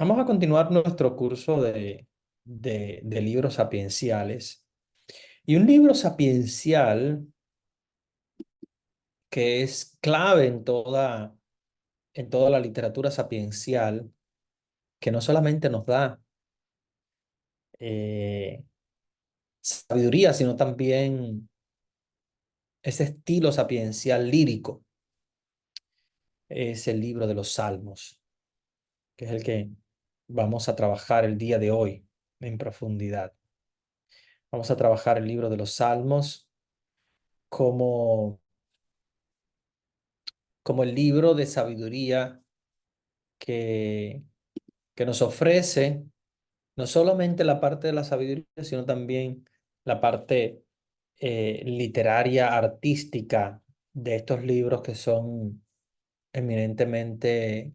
Vamos a continuar nuestro curso de libros sapienciales. Y un libro sapiencial que es clave en toda la literatura sapiencial, que no solamente nos da eh, sabiduría, sino también ese estilo sapiencial lírico, es el libro de los Salmos, que es el que vamos a trabajar el día de hoy en profundidad. Vamos a trabajar el libro de los Salmos como como el libro de sabiduría que, que nos ofrece no solamente la parte de la sabiduría, sino también la parte literaria, artística de estos libros que son eminentemente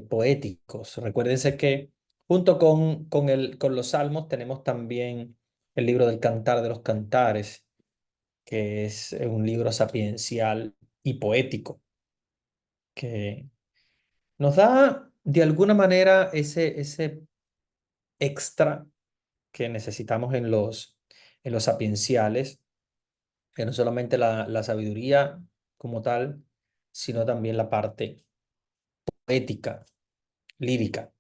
poéticos. Recuérdense que junto con los salmos tenemos también el libro del Cantar de los Cantares, que es un libro sapiencial y poético, que nos da de alguna manera ese extra que necesitamos en los sapienciales, que no solamente la sabiduría como tal, sino también la parte poética, lírica.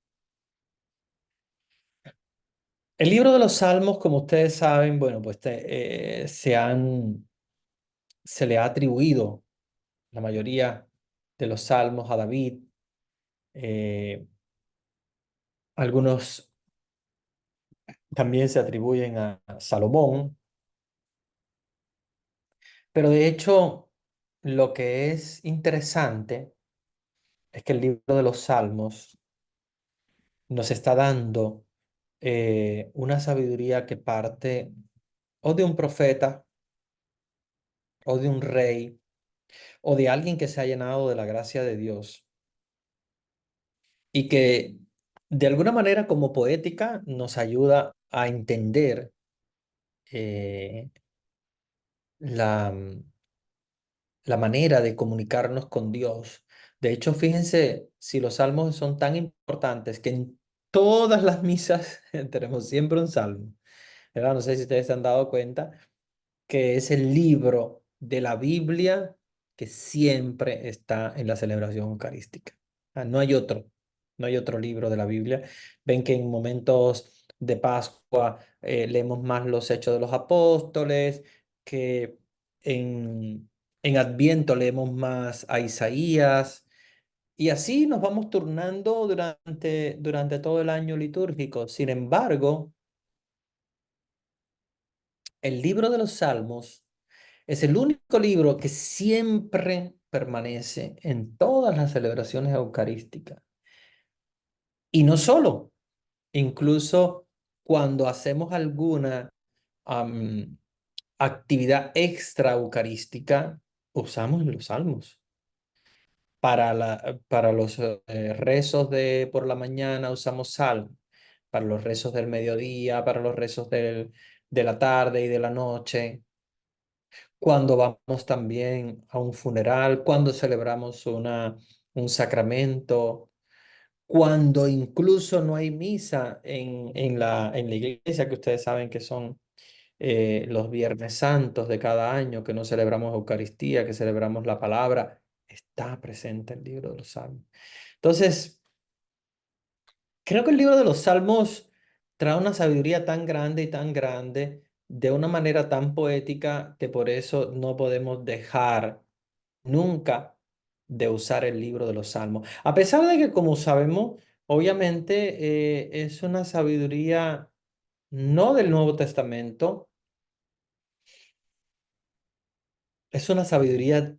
El libro de los Salmos, como ustedes saben, bueno, pues se le ha atribuido la mayoría de los salmos a David. eh, Algunos también se atribuyen a Salomón. Pero de hecho, lo que es interesante es que el libro de los Salmos nos está dando una sabiduría que parte o de un profeta, o de un rey, o de alguien que se ha llenado de la gracia de Dios y que de alguna manera como poética nos ayuda a entender eh, la, la manera de comunicarnos con Dios. De hecho, fíjense si los salmos son tan importantes que en todas las misas tenemos siempre un salmo, ¿verdad? No sé si ustedes se han dado cuenta que es el libro de la Biblia que siempre está en la celebración eucarística. No hay otro, no hay otro libro de la Biblia. Ven que en momentos de Pascua leemos más los Hechos de los Apóstoles, que en Adviento leemos más a Isaías, y así nos vamos turnando durante todo el año litúrgico. Sin embargo, el libro de los Salmos es el único libro que siempre permanece en todas las celebraciones eucarísticas. Y no solo, incluso cuando hacemos alguna am, actividad extra eucarística, usamos los salmos. Para los rezos de por la mañana usamos salmos. Para los rezos del mediodía, para los rezos de la tarde y de la noche, cuando vamos también a un funeral, cuando celebramos un sacramento, cuando incluso no hay misa en la iglesia, que ustedes saben que son los Viernes Santos de cada año, que no celebramos Eucaristía, que celebramos la palabra, está presente el libro de los Salmos. Entonces, creo que el libro de los Salmos trae una sabiduría tan grande y tan grande, de una manera tan poética, que por eso no podemos dejar nunca de usar el libro de los Salmos. A pesar de que, como sabemos, obviamente es una sabiduría no del Nuevo Testamento, es una sabiduría,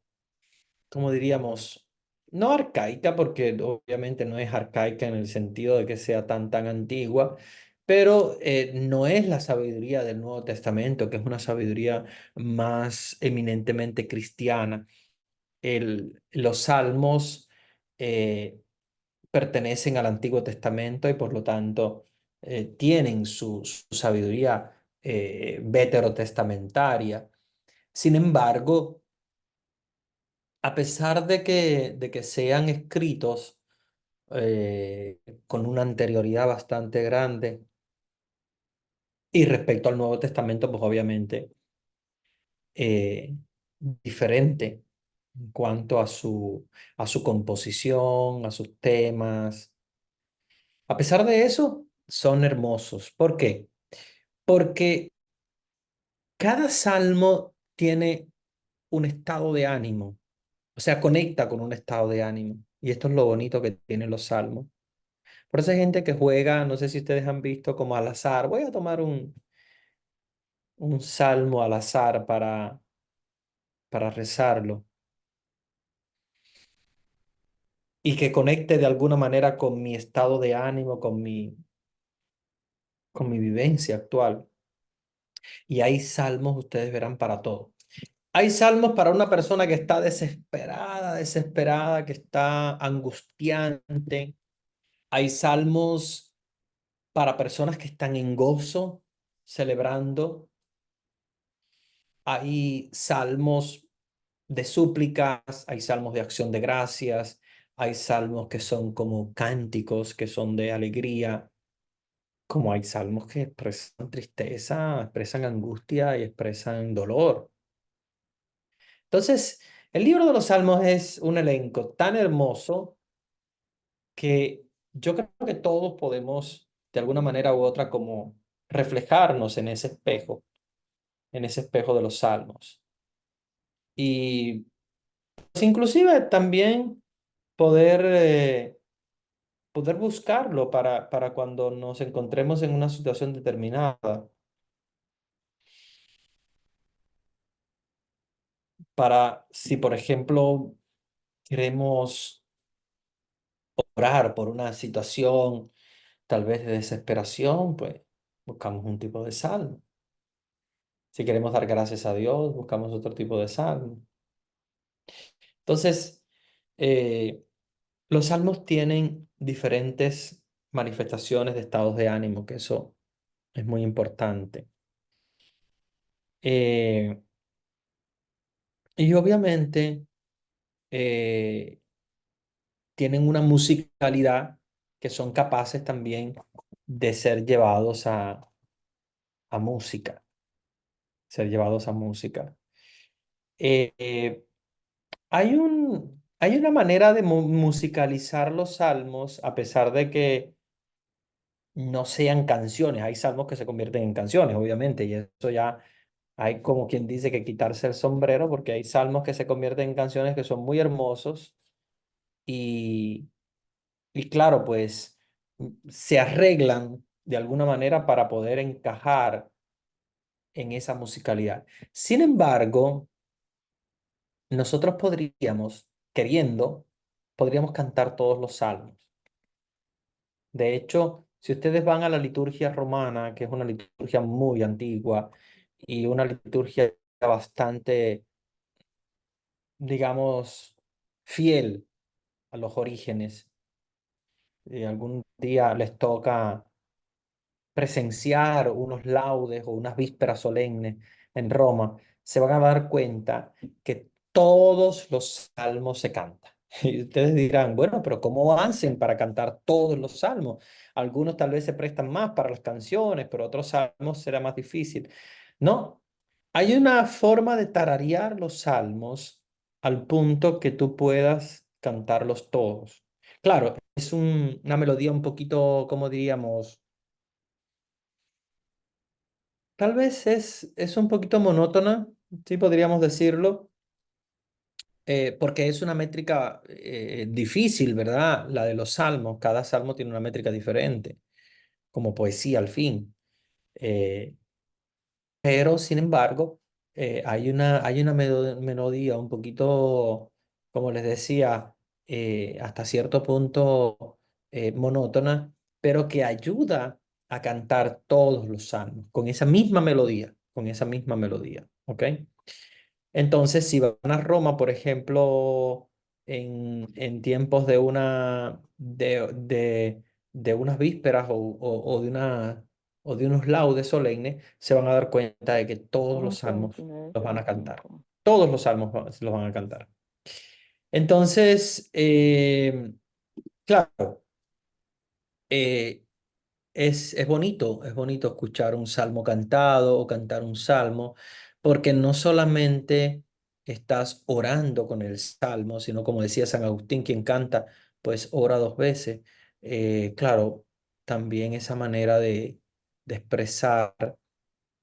como diríamos, no arcaica, porque obviamente no es arcaica en el sentido de que sea tan antigua, pero no es la sabiduría del Nuevo Testamento, que es una sabiduría más eminentemente cristiana. Los salmos eh, pertenecen al Antiguo Testamento y por lo tanto tienen su sabiduría veterotestamentaria. Sin embargo, a pesar de que sean escritos con una anterioridad bastante grande. Y respecto al Nuevo Testamento, pues obviamente eh, diferente en cuanto a su composición, a sus temas. A pesar de eso, son hermosos. ¿Por qué? Porque cada salmo tiene un estado de ánimo, o sea, conecta con un estado de ánimo. Y esto es lo bonito que tienen los salmos. Por eso hay gente que juega, no sé si ustedes han visto como al azar, voy a tomar un salmo al azar para rezarlo y que conecte de alguna manera con mi estado de ánimo, con mi vivencia actual. Y hay salmos, ustedes verán, para todo. Hay salmos para una persona que está desesperada, desesperada, que está angustiante. Hay salmos para personas que están en gozo, celebrando. Hay salmos de súplicas, hay salmos de acción de gracias, hay salmos que son como cánticos, que son de alegría, como hay salmos que expresan tristeza, expresan angustia y expresan dolor. Entonces, el libro de los salmos es un elenco tan hermoso que yo creo que todos podemos, de alguna manera u otra, como reflejarnos en ese espejo de los salmos. Y pues, inclusive también poder, poder buscarlo para cuando nos encontremos en una situación determinada, para si, por ejemplo, queremos orar por una situación tal vez de desesperación, pues buscamos un tipo de salmo. Si queremos dar gracias a Dios, buscamos otro tipo de salmo. Entonces, eh, los salmos tienen diferentes manifestaciones de estados de ánimo, que eso es muy importante. Eh, y obviamente eh, tienen una musicalidad que son capaces también de ser llevados a música, ser llevados a música. Eh, eh, hay una manera de musicalizar los salmos, a pesar de que no sean canciones. Hay salmos que se convierten en canciones, obviamente, y eso ya hay como quien dice que quitarse el sombrero, porque hay salmos que se convierten en canciones que son muy hermosos y, y claro, pues se arreglan de alguna manera para poder encajar en esa musicalidad. Sin embargo, nosotros podríamos, queriendo, podríamos cantar todos los salmos. De hecho, si ustedes van a la liturgia romana, que es una liturgia muy antigua y una liturgia bastante, digamos, fiel a los orígenes, y algún día les toca presenciar unos laudes o unas vísperas solemnes en Roma, se van a dar cuenta que todos los salmos se cantan. Y ustedes dirán, bueno, pero ¿cómo hacen para cantar todos los salmos? Algunos tal vez se prestan más para las canciones, pero otros salmos será más difícil. No, hay una forma de tararear los salmos al punto que tú puedas cantarlos todos. Claro, es una melodía un poquito, como diríamos, tal vez es un poquito monótona, sí podríamos decirlo, porque es una métrica difícil, ¿verdad? La de los salmos. Cada salmo tiene una métrica diferente, como poesía al fin. Eh, pero, sin embargo, hay una melodía un poquito, como les decía, hasta cierto punto monótona, pero que ayuda a cantar todos los salmos con esa misma melodía, ¿ok? Entonces, si van a Roma, por ejemplo, en tiempos de unas vísperas o de o de unos laudes solemnes, se van a dar cuenta de que todos los salmos los van a cantar. Todos los salmos los van a cantar. Entonces, Claro, eh, es bonito escuchar un salmo cantado o cantar un salmo, porque no solamente estás orando con el salmo, sino como decía San Agustín, quien canta, pues ora dos veces. Claro, también esa manera de expresar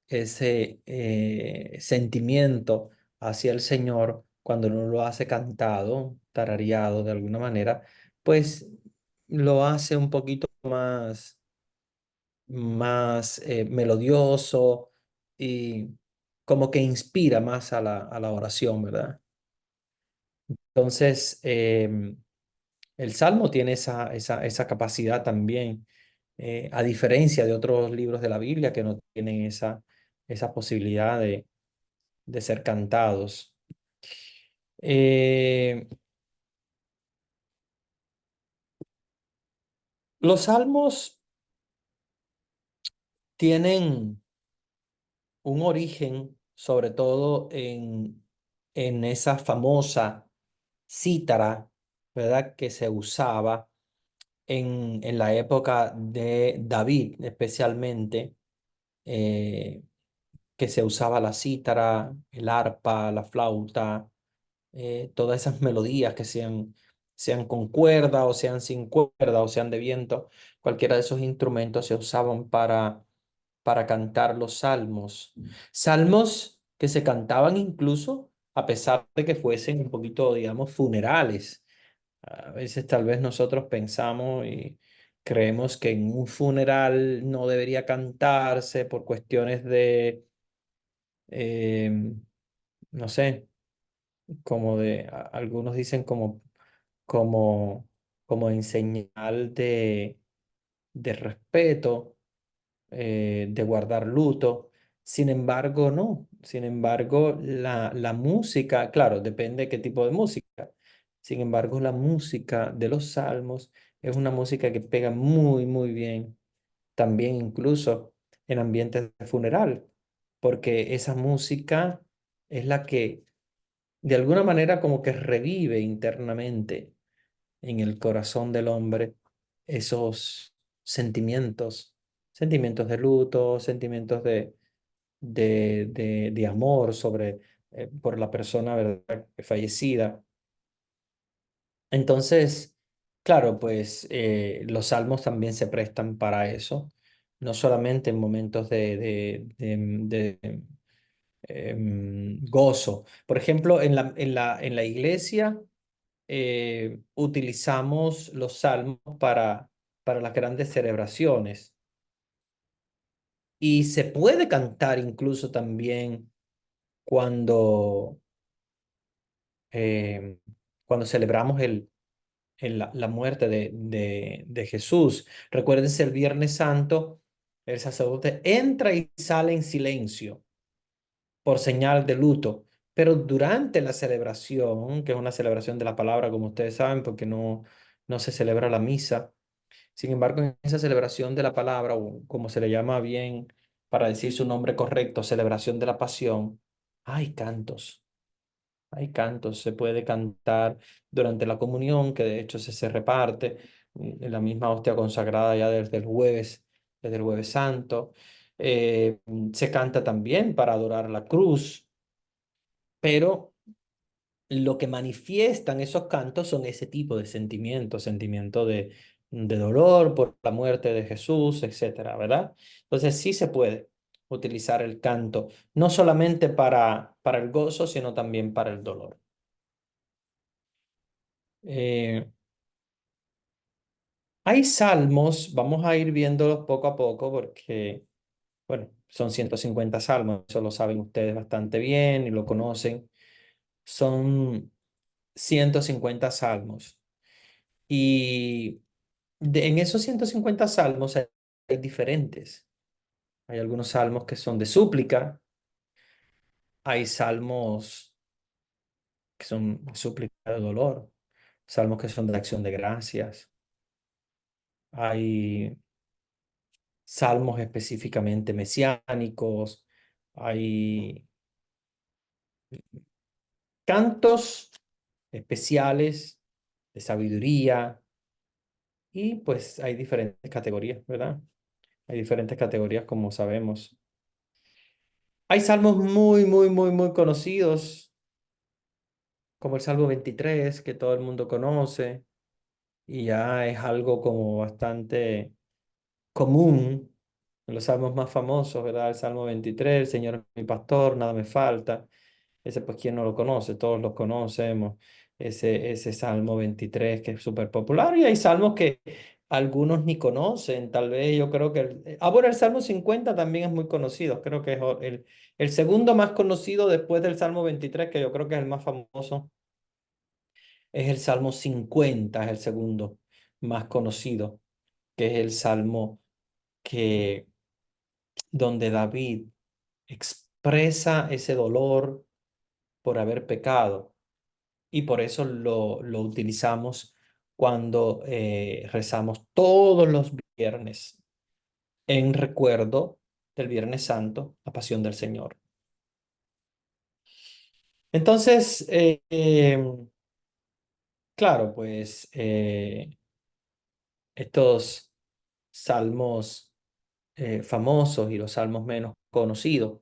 ese sentimiento hacia el Señor cuando uno lo hace cantado, tarareado de alguna manera, pues lo hace un poquito más melodioso y como que inspira más a la oración, ¿verdad? Entonces, el Salmo tiene esa capacidad también, a diferencia de otros libros de la Biblia que no tienen esa posibilidad de ser cantados. Eh, los salmos tienen un origen, sobre todo en esa famosa cítara, ¿verdad? Que se usaba en la época de David, especialmente, eh, que se usaba la cítara, el arpa, la flauta, todas esas melodías que sean con cuerda o sean sin cuerda o sean de viento, cualquiera de esos instrumentos se usaban para cantar los salmos. Salmos que se cantaban incluso a pesar de que fuesen un poquito, digamos, funerales. A veces tal vez nosotros pensamos y creemos que en un funeral no debería cantarse por cuestiones no sé, como algunos dicen como, como en señal de respeto, de guardar luto. Sin embargo, no. Sin embargo, la música, claro, depende de qué tipo de música. Sin embargo, la música de los salmos es una música que pega muy, muy bien, también incluso en ambientes de funeral, porque esa música es la que de alguna manera como que revive internamente en el corazón del hombre esos sentimientos, sentimientos de luto, sentimientos de amor por la persona, ¿verdad? Fallecida. Entonces, claro, pues los salmos también se prestan para eso, no solamente en momentos de gozo. Por ejemplo, en la iglesia utilizamos los salmos para las grandes celebraciones y se puede cantar incluso también cuando, eh, cuando celebramos la muerte de Jesús. Recuérdense, el Viernes Santo, el sacerdote entra y sale en silencio por señal de luto. Pero durante la celebración, que es una celebración de la palabra, como ustedes saben, porque no se celebra la misa. Sin embargo, en esa celebración de la palabra, o como se le llama bien para decir su nombre correcto, celebración de la pasión, hay cantos. Hay cantos, se puede cantar durante la comunión, que de hecho se reparte en la misma hostia consagrada ya desde el jueves santo. Se canta también para adorar la cruz, pero lo que manifiestan esos cantos son ese tipo de sentimientos, sentimiento de dolor por la muerte de Jesús, etcétera, ¿verdad? Entonces sí se puede utilizar el canto, no solamente para el gozo, sino también para el dolor. Eh, Hay salmos, vamos a ir viéndolos poco a poco porque, bueno, son 150 salmos, eso lo saben ustedes bastante bien y lo conocen. Son 150 salmos. Y en esos 150 salmos hay diferentes. Hay algunos salmos que son de súplica, hay salmos que son súplica de dolor, salmos que son de acción de gracias, hay salmos específicamente mesiánicos, hay cantos especiales de sabiduría, Y pues hay diferentes categorías, ¿verdad? Hay diferentes categorías como sabemos. Hay salmos muy, muy, muy, muy conocidos, como el Salmo 23, que todo el mundo conoce, y ya es algo como bastante común en los salmos más famosos, ¿verdad? El Salmo 23, el Señor es mi pastor, nada me falta. Ese pues quién no lo conoce, todos los conocemos. Ese Salmo 23 que es súper popular, y hay salmos que algunos ni conocen, tal vez yo creo que... bueno, el Salmo 50 también es muy conocido, creo que es el segundo más conocido después del Salmo 23, que yo creo que es el más famoso, es el Salmo 50, es el segundo más conocido, que es el Salmo que donde David expresa ese dolor por haber pecado, y por eso lo utilizamos cuando rezamos todos los viernes en recuerdo del Viernes Santo, la Pasión del Señor. Entonces, claro, pues estos salmos famosos y los salmos menos conocidos.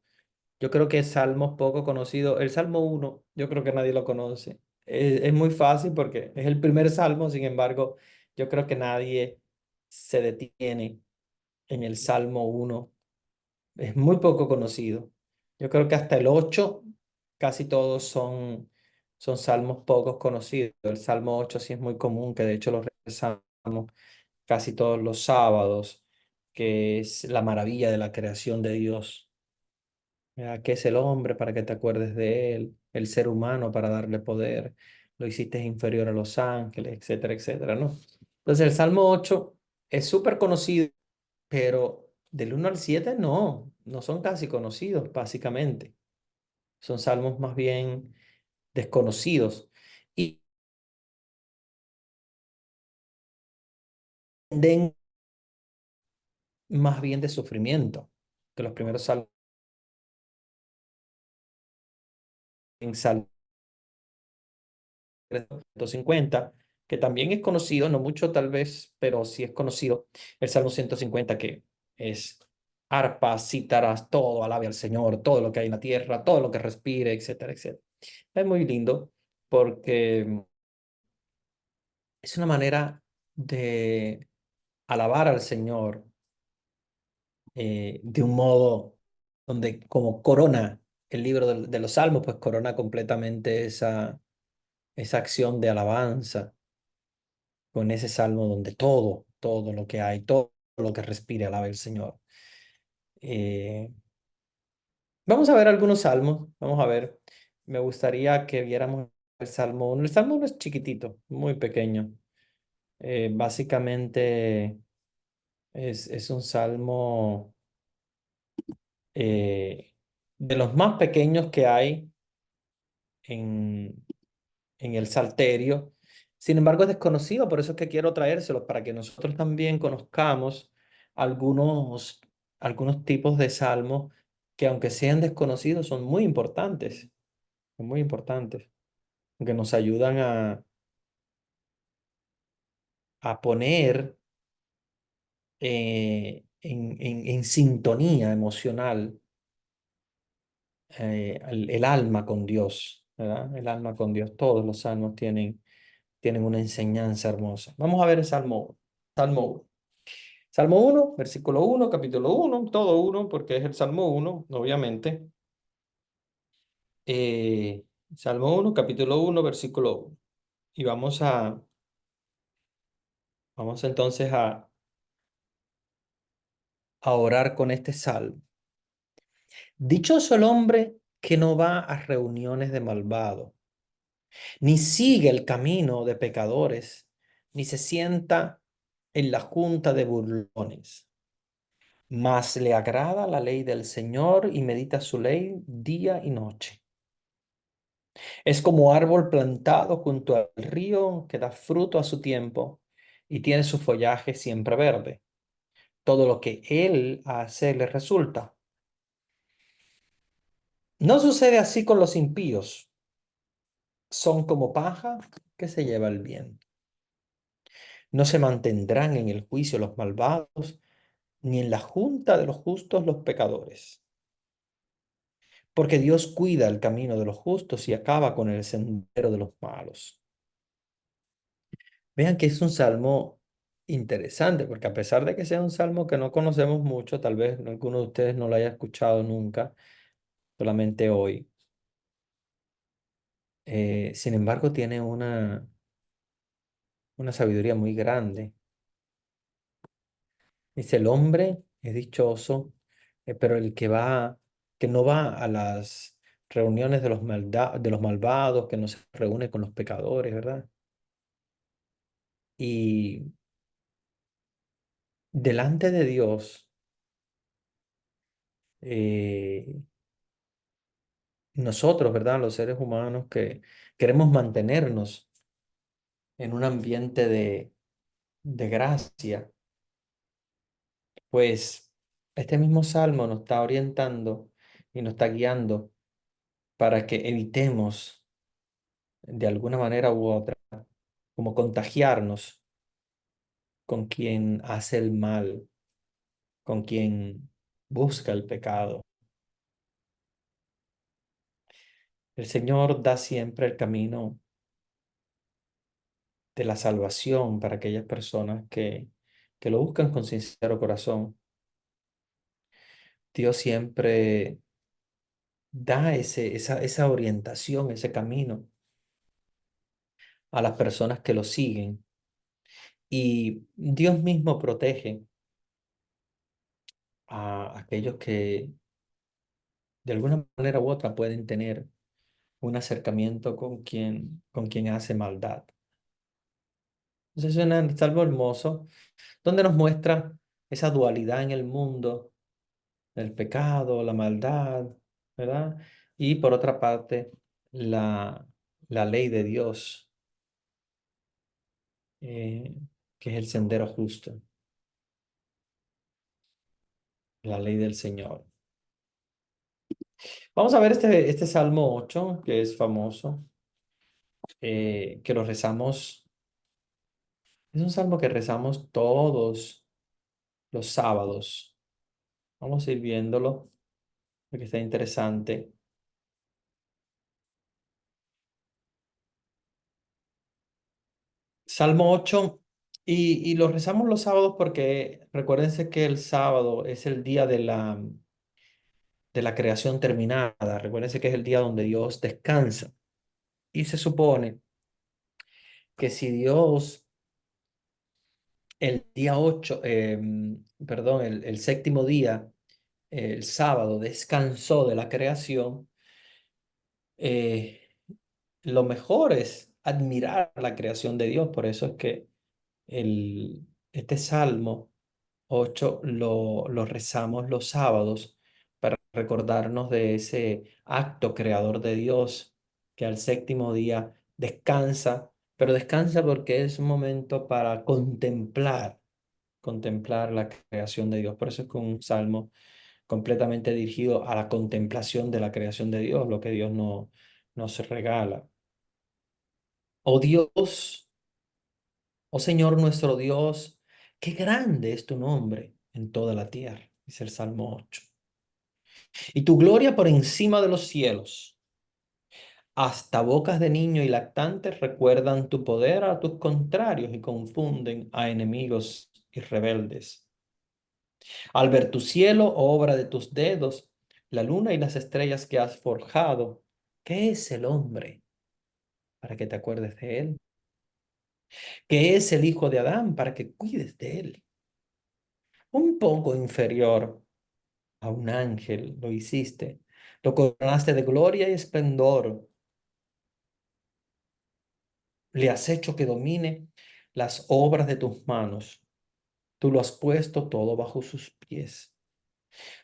Yo creo que salmos poco conocidos, el Salmo 1, yo creo que nadie lo conoce. Es muy fácil porque es el primer salmo, sin embargo, yo creo que nadie se detiene en el Salmo 1. Es muy poco conocido. Yo creo que hasta el 8 casi todos son salmos pocos conocidos. El Salmo 8 sí es muy común, que de hecho lo rezamos casi todos los sábados, que es la maravilla de la creación de Dios. ¿Qué es el hombre para que te acuerdes de él? El ser humano para darle poder. Lo hiciste inferior a los ángeles, etcétera, etcétera, ¿no? Entonces el Salmo 8 es súper conocido, pero del 1 al 7 no son casi conocidos, básicamente. Son salmos más bien desconocidos y den más bien de sufrimiento que los primeros salmos. En Salmo 150, que también es conocido, no mucho tal vez, pero sí es conocido, el Salmo 150, que es arpas, cítaras, todo alabe al Señor, todo lo que hay en la tierra, todo lo que respire, etcétera, etcétera. Es muy lindo porque es una manera de alabar al Señor de un modo donde como corona el libro de los Salmos, pues corona completamente esa acción de alabanza con ese salmo donde todo lo que hay, todo lo que respire, alabe el Señor. Eh, Vamos a ver algunos salmos, vamos a ver. Me gustaría que viéramos el Salmo 1. El Salmo 1 es chiquitito, muy pequeño. Básicamente es un salmo eh, de los más pequeños que hay en, en el Salterio. Sin embargo, es desconocido, por eso es que quiero traérselos para que nosotros también conozcamos algunos, algunos tipos de salmos que, aunque sean desconocidos, son muy importantes, que nos ayudan a poner en sintonía emocional el alma con Dios, ¿verdad? El alma con Dios. Todos los salmos tienen una enseñanza hermosa. Vamos a ver el Salmo 1. Salmo 1. Salmo 1, versículo 1, capítulo 1, todo 1, porque es el Salmo 1, obviamente. Eh, Salmo 1, capítulo 1, versículo 1. Y vamos entonces a orar con este salmo. Dichoso el hombre que no va a reuniones de malvados, ni sigue el camino de pecadores, ni se sienta en la junta de burlones. Mas le agrada la ley del Señor y medita su ley día y noche. Es como árbol plantado junto al río que da fruto a su tiempo y tiene su follaje siempre verde. Todo lo que él hace le resulta. No sucede así con los impíos. Son como paja que se lleva el viento. No se mantendrán en el juicio los malvados, ni en la junta de los justos los pecadores. Porque Dios cuida el camino de los justos y acaba con el sendero de los malos. Vean que es un salmo interesante, porque a pesar de que sea un salmo que no conocemos mucho, tal vez alguno de ustedes no lo haya escuchado nunca, solamente hoy. Sin embargo, tiene una sabiduría muy grande. Dice, el hombre es dichoso, pero el que no va a las reuniones de de los malvados, que no se reúne con los pecadores, ¿verdad? Y delante de Dios, eh, nosotros, ¿verdad? Los seres humanos que queremos mantenernos en un ambiente de gracia, pues este mismo salmo nos está orientando y nos está guiando para que evitemos de alguna manera u otra, como contagiarnos con quien hace el mal, con quien busca el pecado. El Señor da siempre el camino de la salvación para aquellas personas que lo buscan con sincero corazón. Dios siempre da esa orientación, ese camino a las personas que lo siguen. Y Dios mismo protege a aquellos que de alguna manera u otra pueden tener un acercamiento con quien hace maldad. Entonces es un salmo hermoso donde nos muestra esa dualidad en el mundo, el pecado, la maldad, ¿verdad? Y por otra parte, la, la ley de Dios, eh, que es el sendero justo, la ley del Señor. Vamos a ver este Salmo 8 que es famoso, que lo rezamos. Es un salmo que rezamos todos los sábados. Vamos a ir viéndolo, porque está interesante. Salmo 8, y lo rezamos los sábados porque recuérdense que el sábado es el día de la creación terminada. Recuérdense que es el día donde Dios descansa. Y se supone que si Dios el día 8, perdón, el séptimo día, el sábado, descansó de la creación, eh, lo mejor es admirar la creación de Dios. Por eso es que este Salmo 8 lo rezamos los sábados para recordarnos de ese acto creador de Dios que al séptimo día descansa, pero descansa porque es un momento para contemplar la creación de Dios. Por eso es que un salmo completamente dirigido a la contemplación de la creación de Dios, lo que Dios nos regala. Oh Dios, oh Señor nuestro Dios, qué grande es tu nombre en toda la tierra, dice el Salmo 8. Y tu gloria por encima de los cielos. Hasta bocas de niño y lactantes recuerdan tu poder a tus contrarios y confunden a enemigos y rebeldes. Al ver tu cielo, obra de tus dedos, la luna y las estrellas que has forjado, ¿qué es el hombre para que te acuerdes de él? ¿Qué es el hijo de Adán para que cuides de él? Un poco inferior a un ángel lo hiciste, lo coronaste de gloria y esplendor, le has hecho que domine las obras de tus manos, tú lo has puesto todo bajo sus pies,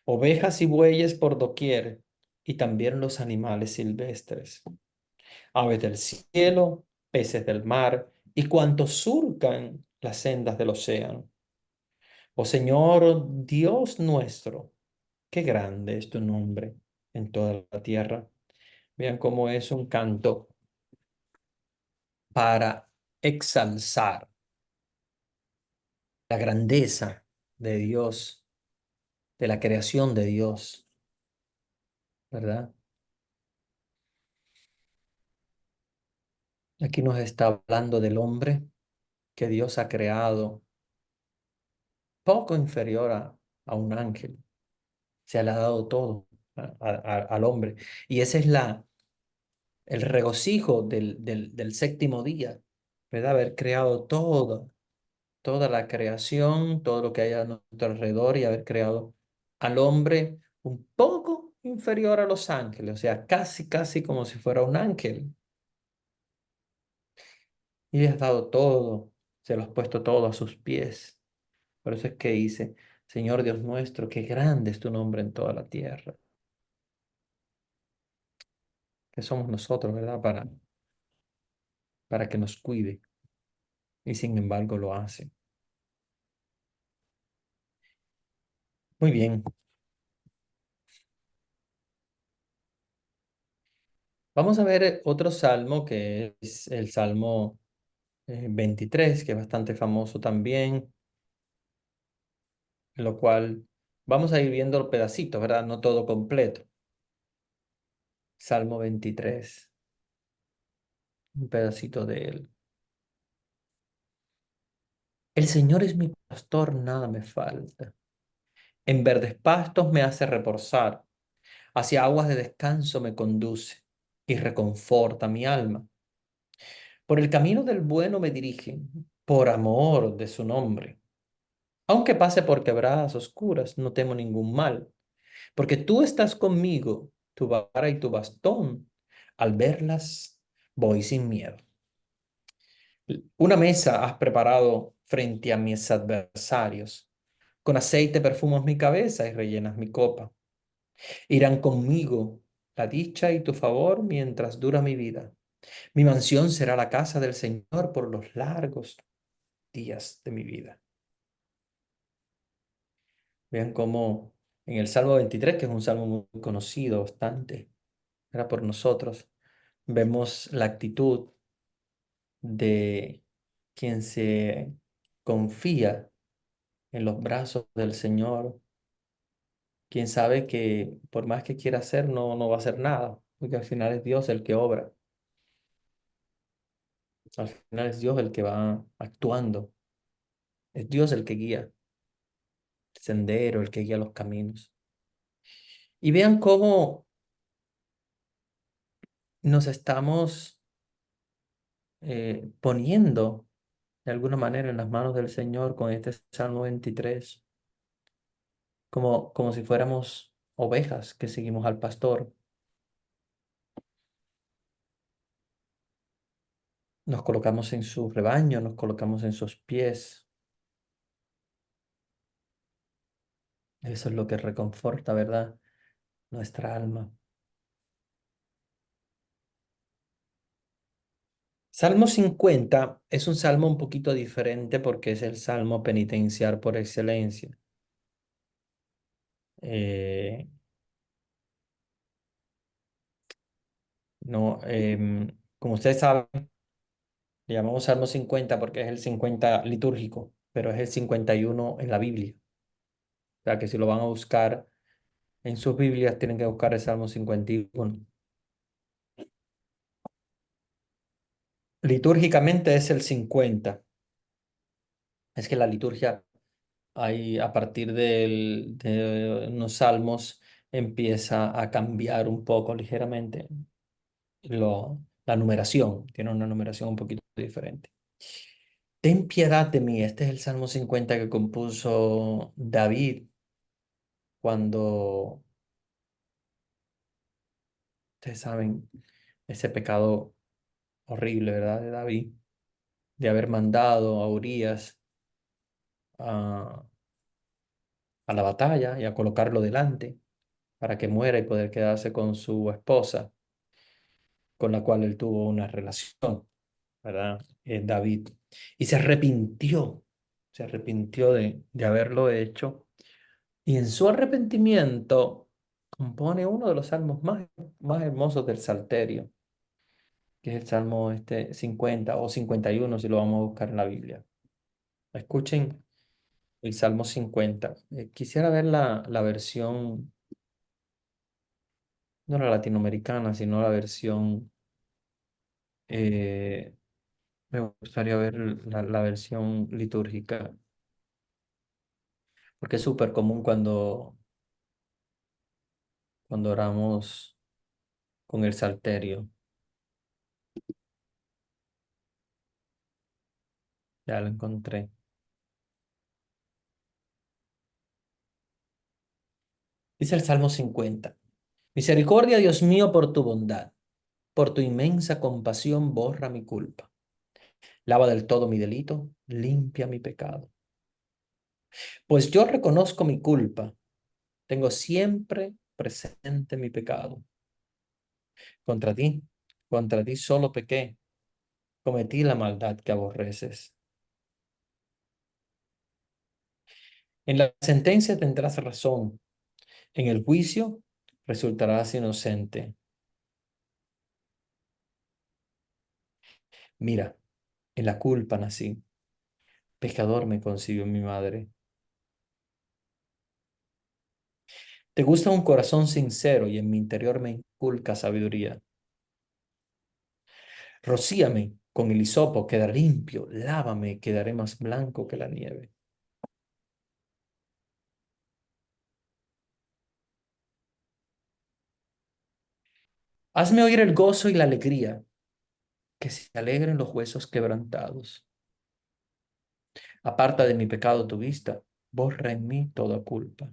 ovejas y bueyes por doquier, y también los animales silvestres, aves del cielo, peces del mar, y cuantos surcan las sendas del océano. Oh Señor Dios nuestro, qué grande es tu nombre en toda la tierra. Vean cómo es un canto para exalzar. la grandeza de Dios, de la creación de Dios, ¿verdad? Aquí nos está hablando del hombre que Dios ha creado poco inferior a un ángel. Se le ha dado todo al hombre. Y ese es el regocijo del séptimo día, ¿verdad? Haber creado toda la creación, todo lo que hay a nuestro alrededor y haber creado al hombre un poco inferior a los ángeles, o sea, casi como si fuera un ángel. Y le has dado todo, se lo has puesto todo a sus pies. Por eso es que dice, Señor Dios nuestro, qué grande es tu nombre en toda la tierra. Que somos nosotros, ¿verdad? Para que nos cuide. Y sin embargo lo hace. Muy bien. Vamos a ver otro salmo que es el Salmo 23, que es bastante famoso también, en lo cual vamos a ir viendo pedacitos, ¿verdad? No todo completo. Salmo 23, un pedacito de él. El Señor es mi pastor, nada me falta. En verdes pastos me hace reposar, hacia aguas de descanso me conduce y reconforta mi alma. Por el camino del bueno me dirige, por amor de su nombre. Aunque pase por quebradas oscuras, no temo ningún mal, porque tú estás conmigo, tu vara y tu bastón. Al verlas, voy sin miedo. Una mesa has preparado frente a mis adversarios. Con aceite perfumas mi cabeza y rellenas mi copa. Irán conmigo la dicha y tu favor mientras dura mi vida. Mi mansión será la casa del Señor por los largos días de mi vida. Vean cómo en el Salmo 23, que es un salmo muy conocido bastante, era por nosotros, vemos la actitud de quien se confía en los brazos del Señor, quien sabe que por más que quiera hacer, no va a hacer nada, porque al final es Dios el que obra, al final es Dios el que va actuando, es Dios el que guía el sendero, el que guía los caminos. Y vean cómo nos estamos poniendo de alguna manera en las manos del Señor con este Salmo 23, como si fuéramos ovejas que seguimos al pastor. Nos colocamos en su rebaño, nos colocamos en sus pies. Eso es lo que reconforta, ¿verdad? Nuestra alma. Salmo 50 es un salmo un poquito diferente porque es el salmo penitenciar por excelencia. Eh, no, como ustedes saben, le llamamos Salmo 50 porque es el 50 litúrgico, pero es el 51 en la Biblia. O sea que si lo van a buscar en sus Biblias, tienen que buscar el Salmo 51. Litúrgicamente es el 50. Es que la liturgia, ahí a partir de unos salmos, empieza a cambiar un poco ligeramente la numeración. Tiene una numeración un poquito diferente. Ten piedad de mí. Este es el Salmo 50 que compuso David cuando, ustedes saben, ese pecado horrible, ¿verdad? De David, de haber mandado a Urías a, a la batalla y a colocarlo delante para que muera y poder quedarse con su esposa, con la cual él tuvo una relación, ¿verdad? David. Y se arrepintió de haberlo hecho. Y en su arrepentimiento compone uno de los salmos más hermosos del Salterio, que es el Salmo 50 o 51 si lo vamos a buscar en la Biblia. Escuchen el Salmo 50. Quisiera ver la versión, no la latinoamericana, sino la versión, eh, me gustaría ver la versión litúrgica, porque es súper común cuando oramos con el salterio. Ya lo encontré. Dice el Salmo 50. Misericordia, Dios mío, por tu bondad, por tu inmensa compasión, borra mi culpa. Lava del todo mi delito, limpia mi pecado. Pues yo reconozco mi culpa, tengo siempre presente mi pecado. Contra ti, contra ti solo pequé, cometí la maldad que aborreces. En la sentencia tendrás razón, en el juicio resultarás inocente. Mira, en la culpa nací, pecador me concibió mi madre. Te gusta un corazón sincero y en mi interior me inculca sabiduría. Rocíame con el hisopo, quedaré limpio, lávame, quedaré más blanco que la nieve. Hazme oír el gozo y la alegría, que se alegren los huesos quebrantados. Aparta de mi pecado tu vista, borra en mí toda culpa.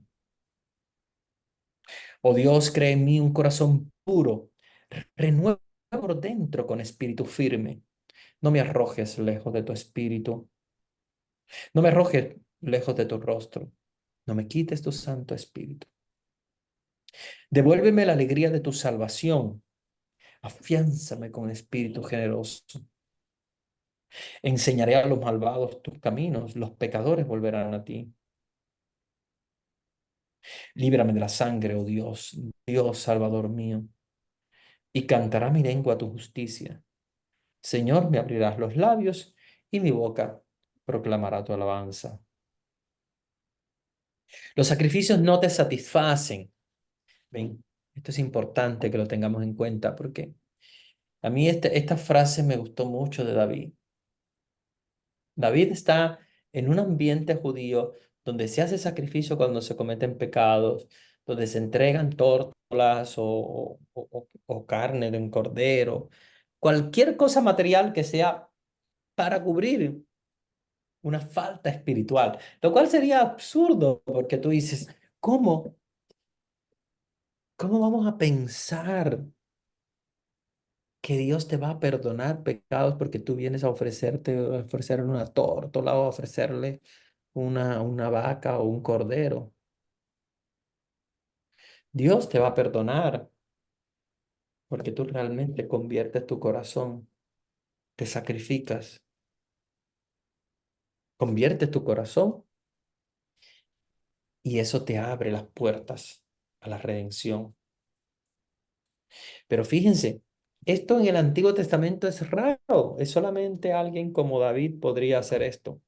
Oh Dios, crea en mí un corazón puro, renueva por dentro con espíritu firme. No me arrojes lejos de tu espíritu, no me arrojes lejos de tu rostro, no me quites tu santo espíritu. Devuélveme la alegría de tu salvación, afiánzame con espíritu generoso. Enseñaré a los malvados tus caminos, los pecadores volverán a ti. Líbrame de la sangre, oh Dios, Dios Salvador mío, y cantará mi lengua tu justicia. Señor, me abrirás los labios y mi boca proclamará tu alabanza. Los sacrificios no te satisfacen. Ven, esto es importante que lo tengamos en cuenta porque a mí esta frase me gustó mucho de David. David está en un ambiente judío donde se hace sacrificio cuando se cometen pecados, donde se entregan tórtolas o carne de un cordero, cualquier cosa material que sea para cubrir una falta espiritual, lo cual sería absurdo porque tú dices, ¿cómo? ¿Cómo vamos a pensar que Dios te va a perdonar pecados porque tú vienes a ofrecerle una tórtola o a ofrecerle una vaca o un cordero? Dios te va a perdonar porque tú realmente conviertes tu corazón, te sacrificas, conviertes tu corazón y eso te abre las puertas a la redención. Pero fíjense, esto en el Antiguo Testamento es raro, es solamente alguien como David podría hacer esto.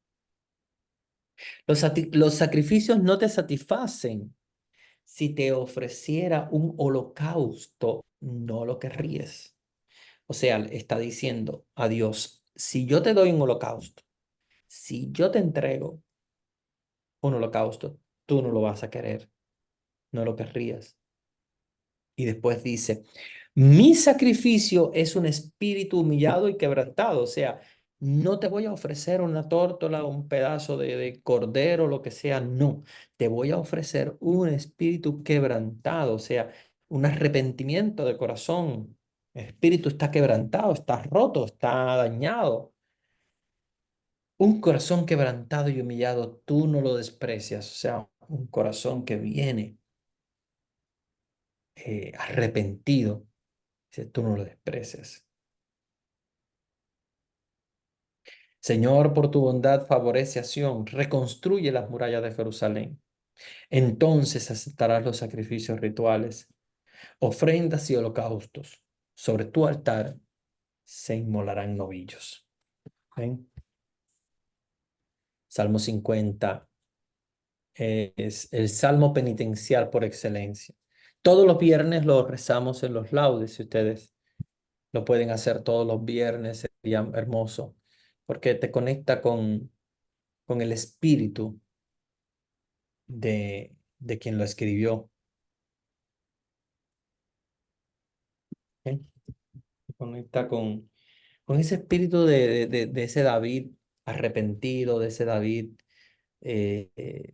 Los sacrificios no te satisfacen. Si te ofreciera un holocausto, no lo querrías. O sea, está diciendo a Dios, si yo te doy un holocausto, si yo te entrego un holocausto, tú no lo vas a querer, no lo querrías. Y después dice, mi sacrificio es un espíritu humillado y quebrantado. O sea, no te voy a ofrecer una tórtola, un pedazo de cordero, lo que sea. No, te voy a ofrecer un espíritu quebrantado. O sea, un arrepentimiento de corazón. El espíritu está quebrantado, está roto, está dañado. Un corazón quebrantado y humillado, tú no lo desprecias. O sea, un corazón que viene arrepentido. Dice, tú no lo desprecias. Señor, por tu bondad favorece a Sión, reconstruye las murallas de Jerusalén. Entonces aceptarás los sacrificios rituales, ofrendas y holocaustos. Sobre tu altar se inmolarán novillos. ¿Ven? Salmo 50. Es el salmo penitencial por excelencia. Todos los viernes lo rezamos en los laudes, si ustedes lo pueden hacer todos los viernes, sería hermoso, porque te conecta con el espíritu de quien lo escribió. ¿Ok? Te conecta con ese espíritu de ese David arrepentido, de ese David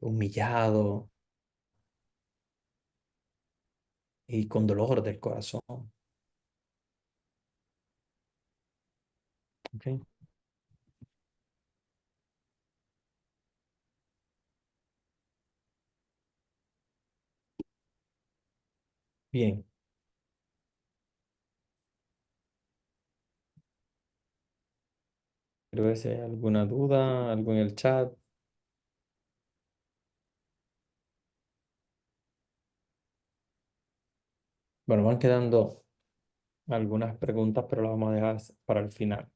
humillado y con dolor del corazón. ¿Ok? Bien, creo que si hay alguna duda, algo en el chat. Bueno, van quedando algunas preguntas, pero las vamos a dejar para el final.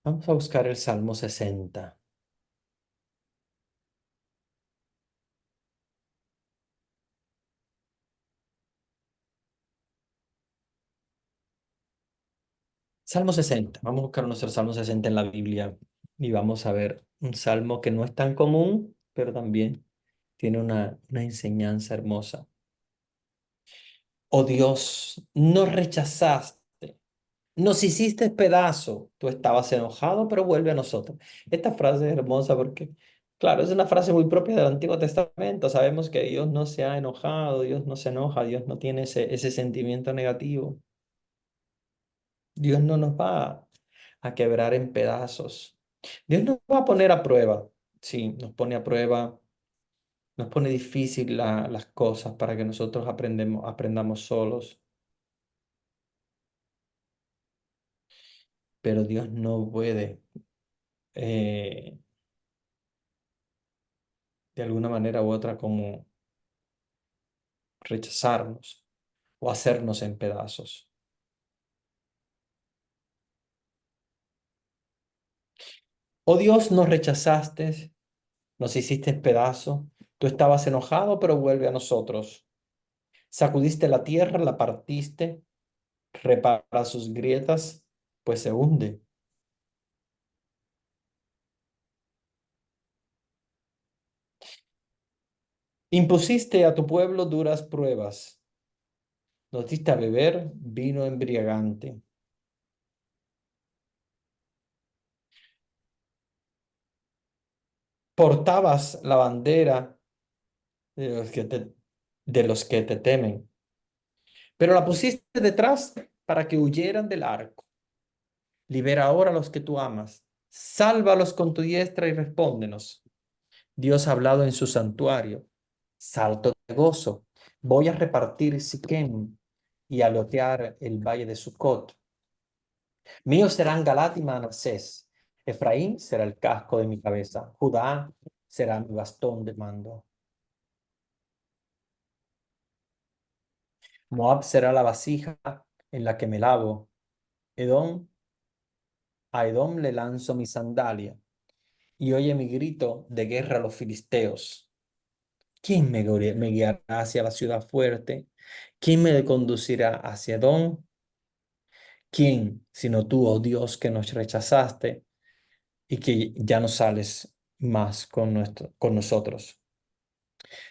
Vamos a buscar el Salmo 60. Salmo 60. Vamos a buscar nuestro Salmo 60 en la Biblia y vamos a ver un salmo que no es tan común, pero también tiene una enseñanza hermosa. Oh Dios, nos rechazaste, nos hiciste pedazo. Tú estabas enojado, pero vuelve a nosotros. Esta frase es hermosa porque, claro, es una frase muy propia del Antiguo Testamento. Sabemos que Dios no se ha enojado, Dios no se enoja, Dios no tiene ese sentimiento negativo. Dios no nos va a quebrar en pedazos. Dios nos va a poner a prueba. Sí, nos pone a prueba, nos pone difícil las cosas para que nosotros aprendamos solos. Pero Dios no puede, eh, de alguna manera u otra, como rechazarnos o hacernos en pedazos. Oh Dios, nos rechazaste, nos hiciste pedazo. Tú estabas enojado, pero vuelve a nosotros. Sacudiste la tierra, la partiste, repara sus grietas, pues se hunde. Impusiste a tu pueblo duras pruebas, nos diste a beber vino embriagante. Portabas la bandera de los que te temen, pero la pusiste detrás para que huyeran del arco. Libera ahora a los que tú amas, sálvalos con tu diestra y respóndenos. Dios ha hablado en su santuario. Salto de gozo. Voy a repartir Siquem y a lotear el valle de Sucot. Míos serán Galat y Manasés. Efraín será el casco de mi cabeza. Judá será mi bastón de mando. Moab será la vasija en la que me lavo. Edom, a Edom le lanzo mi sandalia. Y oye mi grito de guerra a los filisteos. ¿Quién me guiará hacia la ciudad fuerte? ¿Quién me conducirá hacia Edom? ¿Quién, sino tú, oh Dios, que nos rechazaste y que ya no sales más con nosotros?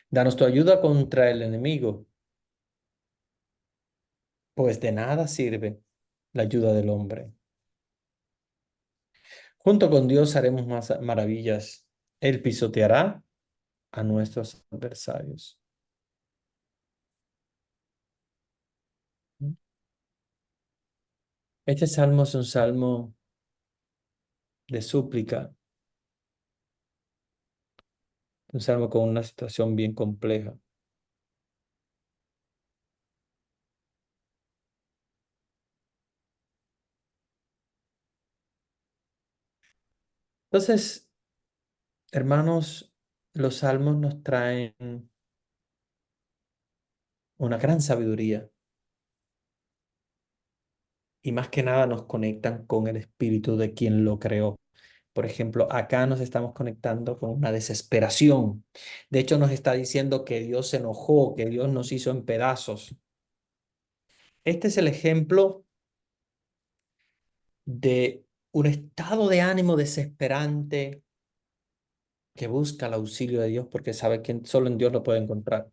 Danos tu ayuda contra el enemigo, pues de nada sirve la ayuda del hombre. Junto con Dios haremos más maravillas. Él pisoteará a nuestros adversarios. Este salmo es un salmo de súplica, un salmo con una situación bien compleja. Entonces, hermanos, los salmos nos traen una gran sabiduría y más que nada nos conectan con el espíritu de quien lo creó, Por ejemplo, acá nos estamos conectando con una desesperación. De hecho, nos está diciendo que Dios se enojó, que Dios nos hizo en pedazos. Este es el ejemplo de un estado de ánimo desesperante que busca el auxilio de Dios porque sabe que solo en Dios lo puede encontrar.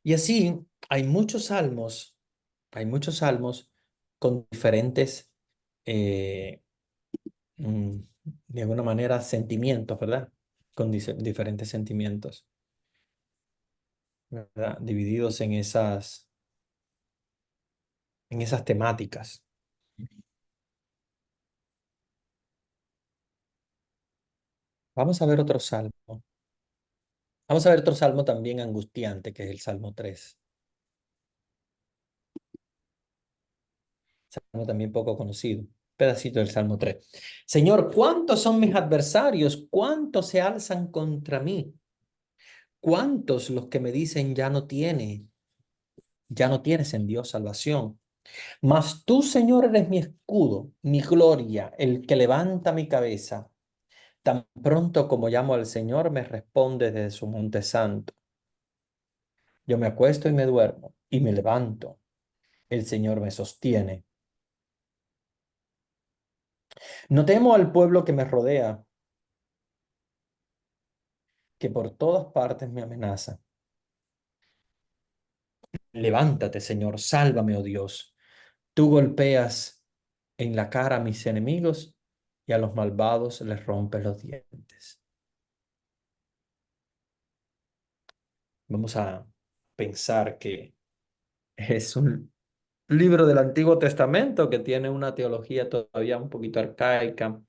Y así hay muchos salmos con diferentes, eh, mm, de alguna manera, sentimientos, ¿verdad? Con diferentes sentimientos, ¿verdad? Divididos en esas temáticas. Vamos a ver otro salmo. Vamos a ver otro salmo también angustiante, que es el Salmo 3. Salmo también poco conocido. Pedacito del Salmo 3. Señor, ¿cuántos son mis adversarios? ¿Cuántos se alzan contra mí? ¿Cuántos los que me dicen ya no tienes en Dios salvación? Mas tú, Señor, eres mi escudo, mi gloria, el que levanta mi cabeza. Tan pronto como llamo al Señor, me responde desde su monte santo. Yo me acuesto y me duermo y me levanto. El Señor me sostiene. No temo al pueblo que me rodea, que por todas partes me amenaza. Levántate, Señor, sálvame, oh Dios. Tú golpeas en la cara a mis enemigos y a los malvados les rompes los dientes. Vamos a pensar que es un libro del Antiguo Testamento que tiene una teología todavía un poquito arcaica,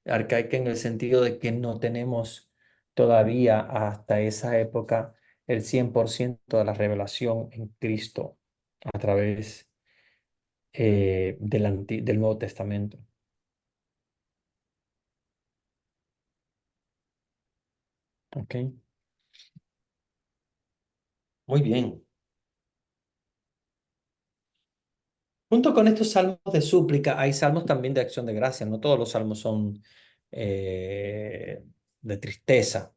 arcaica en el sentido de que no tenemos todavía hasta esa época el 100% de la revelación en Cristo a través del Nuevo Testamento. ¿Ok? Muy bien. Junto con estos salmos de súplica, hay salmos también de acción de gracia. No todos los salmos son eh, de tristeza.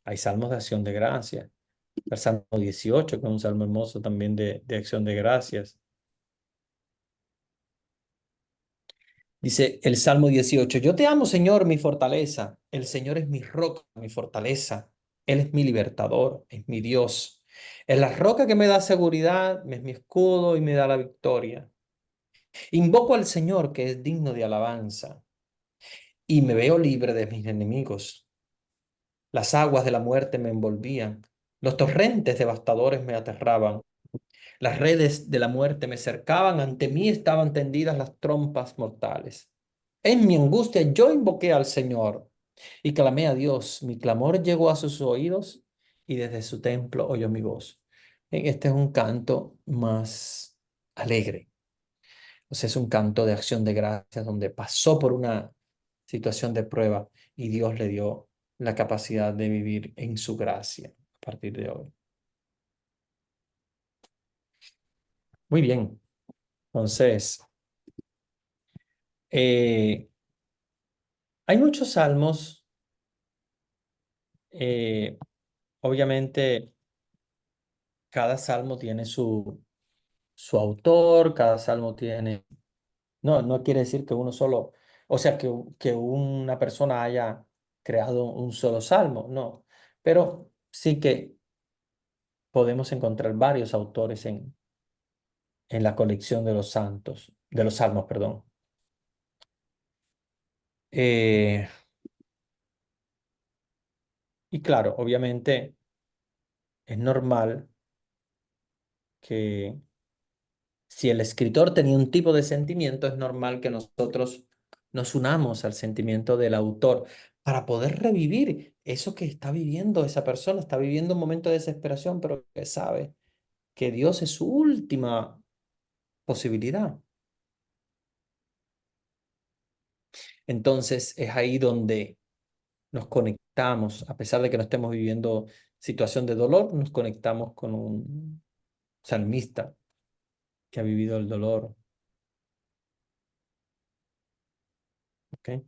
Hay salmos de acción de gracia. El Salmo 18, que es un salmo hermoso también de acción de gracias. Dice el Salmo 18, yo te amo, Señor, mi fortaleza. El Señor es mi roca, mi fortaleza. Él es mi libertador, es mi Dios. Es la roca que me da seguridad, es mi escudo y me da la victoria. Invoco al Señor, que es digno de alabanza, y me veo libre de mis enemigos. Las aguas de la muerte me envolvían, los torrentes devastadores me aterraban, las redes de la muerte me cercaban, ante mí estaban tendidas las trompas mortales. En mi angustia yo invoqué al Señor y clamé a Dios. Mi clamor llegó a sus oídos y desde su templo oyó mi voz. Este es un canto más alegre. O sea, es un canto de acción de gracias donde pasó por una situación de prueba y Dios le dio la capacidad de vivir en su gracia a partir de hoy. Muy bien. Entonces, eh, hay muchos salmos. eh, Obviamente, cada salmo tiene su autor, cada salmo tiene... No, no quiere decir que uno solo, o sea, que una persona haya creado un solo salmo, no. Pero sí que podemos encontrar varios autores en la colección de los santos, de los salmos, perdón. Eh, y claro, obviamente es normal que si el escritor tenía un tipo de sentimiento, es normal que nosotros nos unamos al sentimiento del autor para poder revivir eso que está viviendo esa persona. Está viviendo un momento de desesperación, pero que sabe que Dios es su última posibilidad. Entonces es ahí donde nos conectamos, a pesar de que no estemos viviendo situación de dolor, nos conectamos con un salmista que ha vivido el dolor. ¿Ok?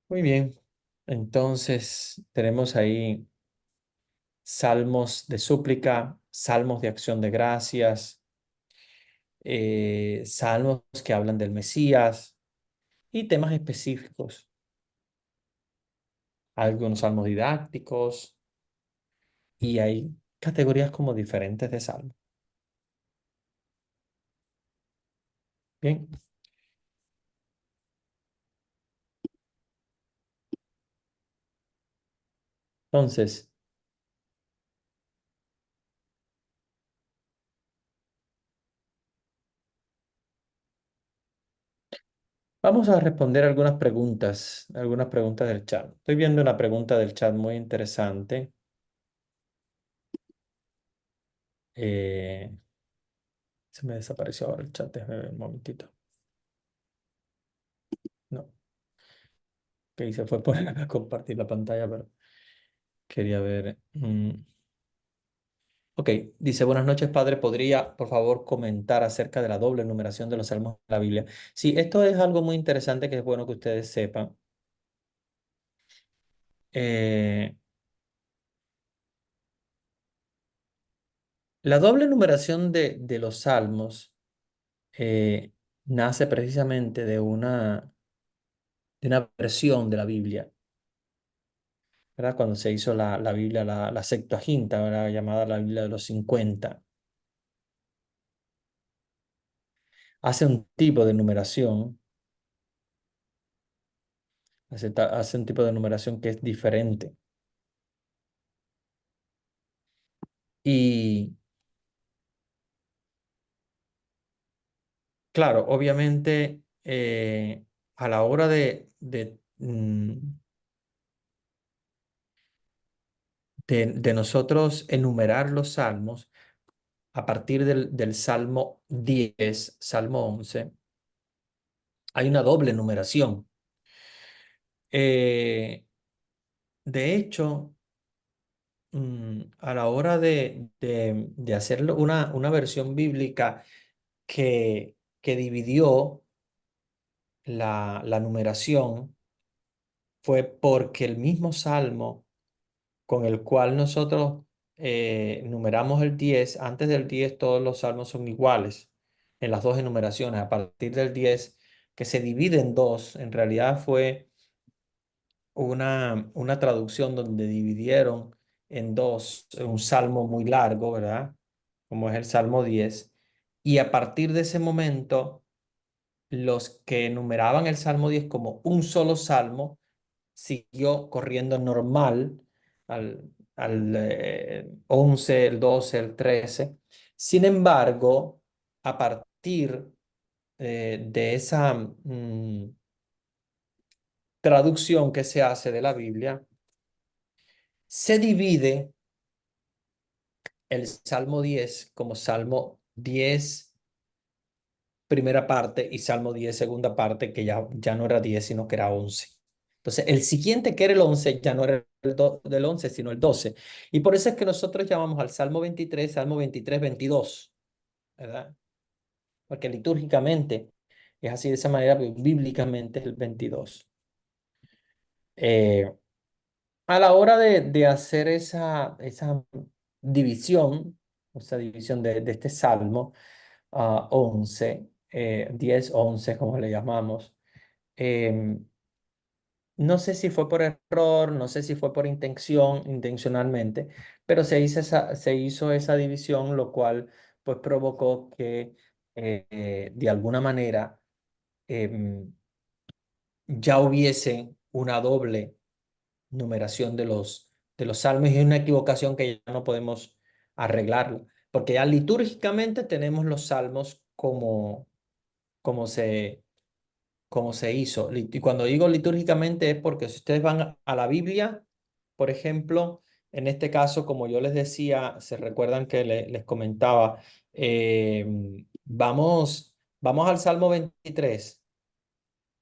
Muy bien. Entonces, tenemos ahí salmos de súplica, salmos de acción de gracias, salmos que hablan del Mesías y temas específicos. Algunos salmos didácticos y hay categorías como diferentes de salmos. Bien, entonces vamos a responder algunas preguntas del chat. Estoy viendo una pregunta del chat muy interesante. Eh, Se me desapareció ahora el chat, déjame ver un momentito. No, que se fue por a compartir la pantalla, pero quería ver. Ok, dice, buenas noches, padre. ¿Podría, por favor, comentar acerca de la doble numeración de los salmos de la Biblia? Sí, esto es algo muy interesante que es bueno que ustedes sepan. Eh, la doble numeración de los salmos eh, nace precisamente de una versión de la Biblia, ¿verdad? Cuando se hizo la Biblia, la Septuaginta, ¿verdad? Llamada la Biblia de los 50. Hace un tipo de numeración, hace un tipo de numeración que es diferente. Y claro, obviamente, a la hora de nosotros enumerar los salmos, a partir del Salmo 10, Salmo 11, hay una doble numeración. Eh, de hecho, a la hora de hacer una versión bíblica que dividió la numeración, fue porque el mismo salmo con el cual nosotros numeramos el 10, antes del 10 todos los salmos son iguales en las dos enumeraciones. A partir del 10 que se divide en dos, en realidad fue una traducción donde dividieron en dos un salmo muy largo, ¿verdad? Como es el Salmo 10. Y a partir de ese momento, los que numeraban el Salmo 10 como un solo salmo, siguió corriendo normal al 11, el 12, el 13. Sin embargo, a partir de esa traducción que se hace de la Biblia, se divide el Salmo 10 como Salmo 10 primera parte y Salmo 10 segunda parte, que ya no era 10 sino que era 11. Entonces, el siguiente que era el 11 ya no era del 11 sino el 12. Y por eso es que nosotros llamamos al Salmo 23, Salmo 23, 22, ¿verdad? Porque litúrgicamente es así de esa manera, pero bíblicamente es el 22. Eh, a la hora de hacer esa división, esa división de este Salmo, 11, 10, 11, como le llamamos. No sé si fue por error, no sé si fue por intencionalmente, pero se hizo esa división, lo cual pues provocó que de alguna manera em, ya hubiese una doble numeración de los salmos y es una equivocación que ya no podemos arreglarla, porque ya litúrgicamente tenemos los salmos como como se hizo. Y cuando digo litúrgicamente es porque si ustedes van a la Biblia, por ejemplo, en este caso, como yo les decía, se recuerdan que les comentaba, vamos al Salmo 23.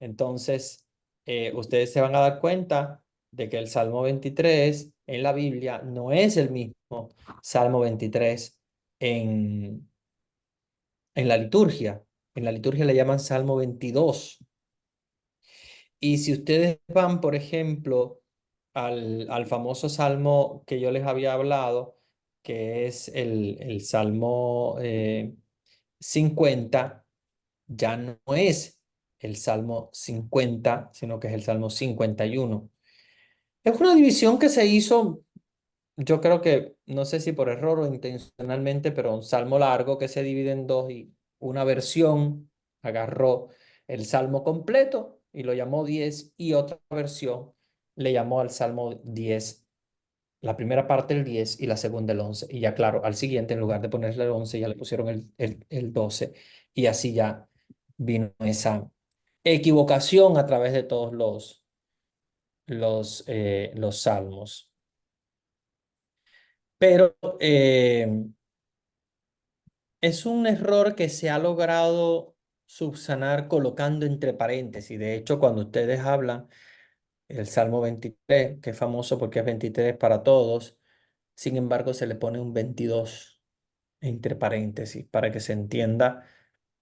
Entonces, ustedes se van a dar cuenta de que el Salmo 23 en la Biblia no es el mismo Salmo 23 en, en la liturgia. En la liturgia le llaman Salmo 22. Y si ustedes van, por ejemplo, al famoso salmo que yo les había hablado, que es el Salmo 50, ya no es el Salmo 50, sino que es el Salmo 51. Es una división que se hizo, yo creo que, no sé si por error o intencionalmente, pero un salmo largo que se divide en dos y una versión agarró el salmo completo y lo llamó 10 y otra versión le llamó al salmo 10 la primera parte el 10 y la segunda el 11. Y ya claro, al siguiente en lugar de ponerle el 11 ya le pusieron el 12 y así ya vino esa equivocación a través de todos los salmos. Pero es un error que se ha logrado subsanar colocando entre paréntesis. De hecho, cuando ustedes hablan el Salmo 23, que es famoso porque es 23 para todos, sin embargo se le pone un 22 entre paréntesis para que se entienda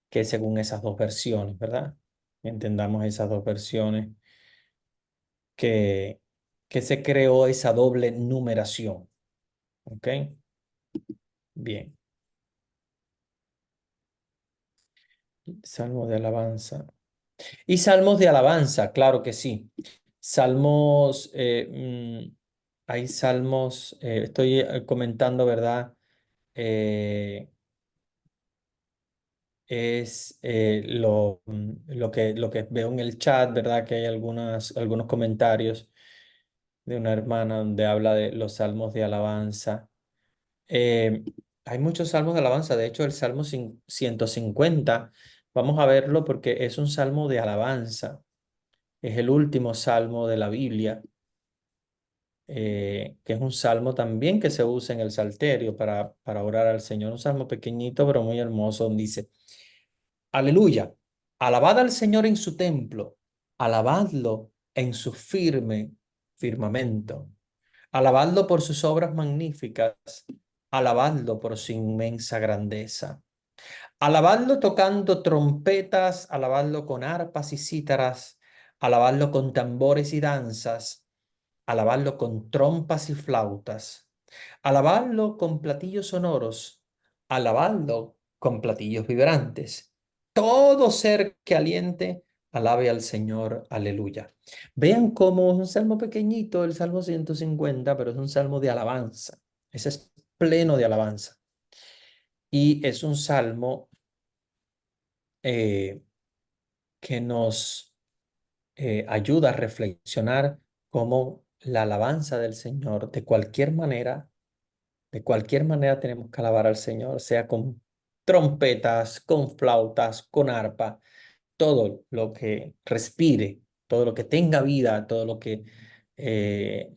que según esas dos versiones, ¿verdad? Entendamos esas dos versiones que, que se creó esa doble numeración. ¿Ok? Bien. Salmo de alabanza. Y salmos de alabanza, claro que sí. Salmos, hay salmos, estoy comentando, ¿verdad? Eh, es lo que veo en el chat, ¿verdad? Que hay algunos comentarios de una hermana donde habla de los salmos de alabanza. Eh, Hay muchos salmos de alabanza, de hecho el Salmo 150, vamos a verlo porque es un salmo de alabanza. Es el último salmo de la Biblia, que es un salmo también que se usa en el Salterio para orar al Señor. Un salmo pequeñito, pero muy hermoso, donde dice, Aleluya, alabad al Señor en su templo, alabadlo en su firmamento, alabadlo por sus obras magníficas, alabadlo por su inmensa grandeza. Alabadlo tocando trompetas, alabadlo con arpas y cítaras, alabadlo con tambores y danzas, alabadlo con trompas y flautas, alabadlo con platillos sonoros, alabadlo con platillos vibrantes. Todo ser que aliente, alabe al Señor, aleluya. Vean cómo es un salmo pequeñito, el Salmo 150, pero es un salmo de alabanza. Ese es pleno de alabanza. Y es un salmo eh, que nos ayuda a reflexionar cómo la alabanza del Señor, de cualquier manera tenemos que alabar al Señor, sea con trompetas, con flautas, con arpa, todo lo que respire, todo lo que tenga vida, todo lo que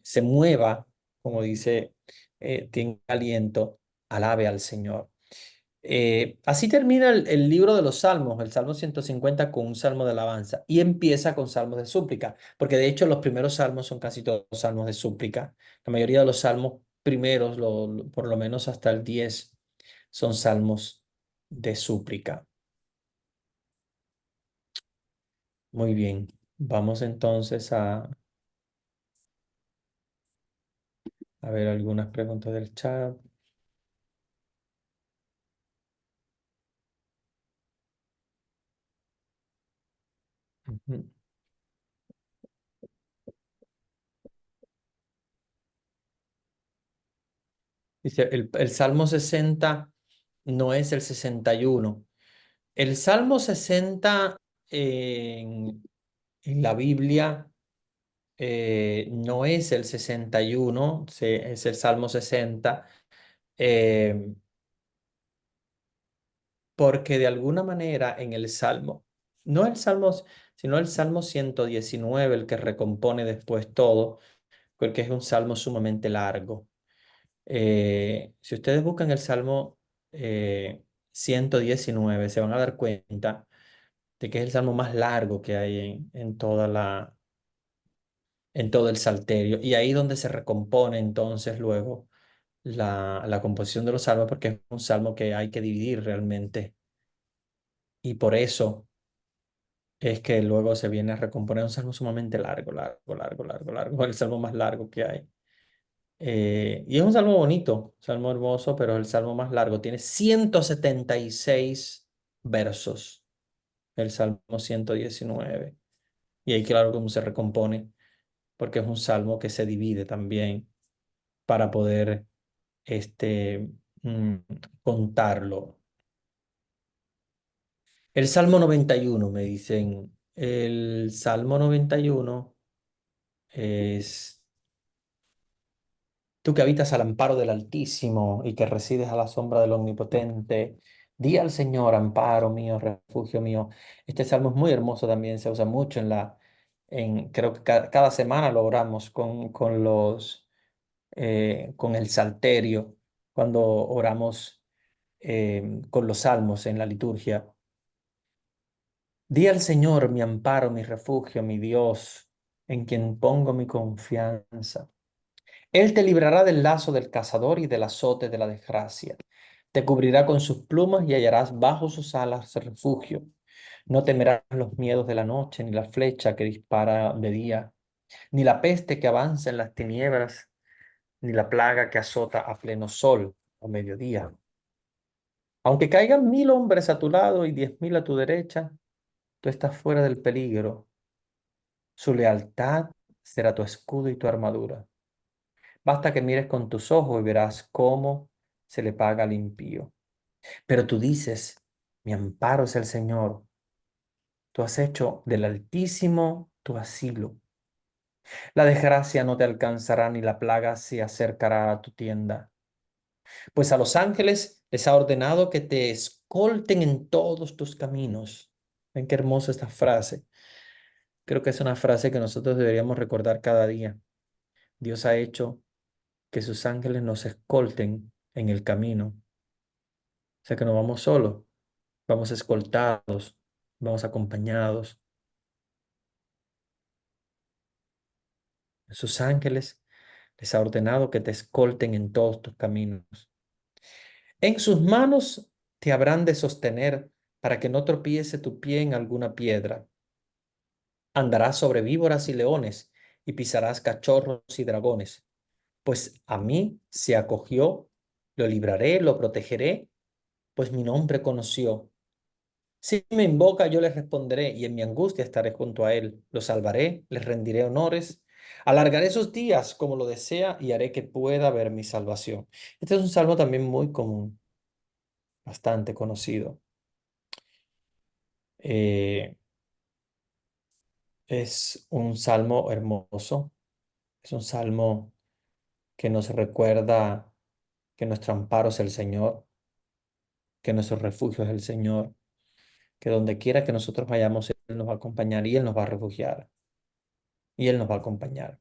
se mueva, como dice, tenga aliento, alabe al Señor. Así termina el libro de los Salmos, el Salmo 150 con un salmo de alabanza y empieza con salmos de súplica, porque de hecho los primeros salmos son casi todos salmos de súplica. La mayoría de los salmos primeros, por lo menos hasta el 10, son salmos de súplica. Muy bien, vamos entonces a ver algunas preguntas del chat. Ujú. Dice, el Salmo 60 no es el 61. El Salmo 60 en la Biblia no es el 61, es el Salmo 60, eh, porque de alguna manera en el Salmo, no el Salmo, sino el Salmo 119, el que recompone después todo, porque es un salmo sumamente largo. Si ustedes buscan el Salmo 119, se van a dar cuenta de que es el salmo más largo que hay en todo el Salterio. Y ahí donde se recompone entonces luego la composición de los salmos, porque es un salmo que hay que dividir realmente. Y por eso es que luego se viene a recomponer un salmo sumamente largo, largo, largo, largo, largo, el salmo más largo que hay. Y es un salmo bonito, salmo hermoso, pero es el salmo más largo. Tiene 176 versos, el salmo 119. Y ahí claro cómo se recompone, porque es un salmo que se divide también para poder este, mm, contarlo. El Salmo 91 me dicen, el Salmo 91 es, tú que habitas al amparo del Altísimo y que resides a la sombra del Omnipotente, di al Señor, amparo mío, refugio mío. Este salmo es muy hermoso también, se usa mucho creo que cada semana lo oramos con el salterio, cuando oramos con los salmos en la liturgia. Di al Señor mi amparo, mi refugio, mi Dios, en quien pongo mi confianza. Él te librará del lazo del cazador y del azote de la desgracia. Te cubrirá con sus plumas y hallarás bajo sus alas refugio. No temerás los miedos de la noche, ni la flecha que dispara de día, ni la peste que avanza en las tinieblas, ni la plaga que azota a pleno sol o mediodía. Aunque caigan 1000 hombres a tu lado y 10.000 a tu derecha, tú estás fuera del peligro. Su lealtad será tu escudo y tu armadura. Basta que mires con tus ojos y verás cómo se le paga al impío. Pero tú dices, mi amparo es el Señor. Tú has hecho del Altísimo tu asilo. La desgracia no te alcanzará ni la plaga se acercará a tu tienda. Pues a los ángeles les ha ordenado que te escolten en todos tus caminos. Ven qué hermosa esta frase. Creo que es una frase que nosotros deberíamos recordar cada día. Dios ha hecho que sus ángeles nos escolten en el camino. O sea que no vamos solos, vamos escoltados, vamos acompañados. Sus ángeles les ha ordenado que te escolten en todos tus caminos. En sus manos te habrán de sostener para que no tropiece tu pie en alguna piedra. Andarás sobre víboras y leones y pisarás cachorros y dragones. Pues a mí se acogió, lo libraré, lo protegeré, pues mi nombre conoció. Si me invoca, yo le responderé y en mi angustia estaré junto a él. Lo salvaré, le rendiré honores, alargaré sus días como lo desea y haré que pueda ver mi salvación. Este es un salmo también muy común, bastante conocido. Eh, es un salmo hermoso, es un salmo que nos recuerda que nuestro amparo es el Señor, que nuestro refugio es el Señor, que donde quiera que nosotros vayamos, Él nos va a acompañar y Él nos va a refugiar y Él nos va a acompañar.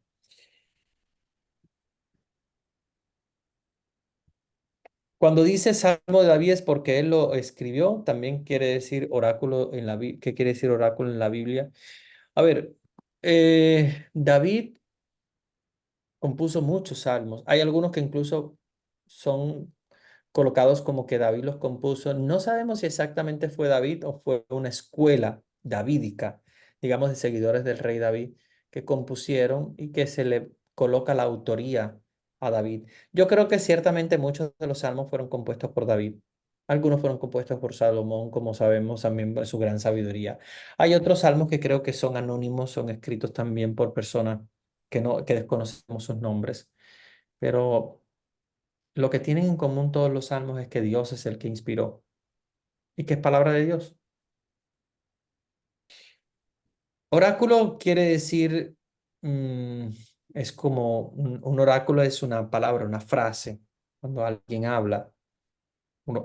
Cuando dice Salmo de David es porque él lo escribió, también quiere decir oráculo en la Biblia. ¿Qué quiere decir oráculo en la Biblia? A ver, David compuso muchos salmos. Hay algunos que incluso son colocados como que David los compuso. No sabemos si exactamente fue David o fue una escuela davídica, digamos, de seguidores del rey David, que compusieron y que se le coloca la autoría a David. Yo creo que ciertamente muchos de los salmos fueron compuestos por David. Algunos fueron compuestos por Salomón, como sabemos también por su gran sabiduría. Hay otros salmos que creo que son anónimos, son escritos también por personas que desconocemos sus nombres. Pero lo que tienen en común todos los salmos es que Dios es el que inspiró y que es palabra de Dios. Oráculo quiere decir, mm, es como un oráculo es una palabra, una frase. Cuando alguien habla,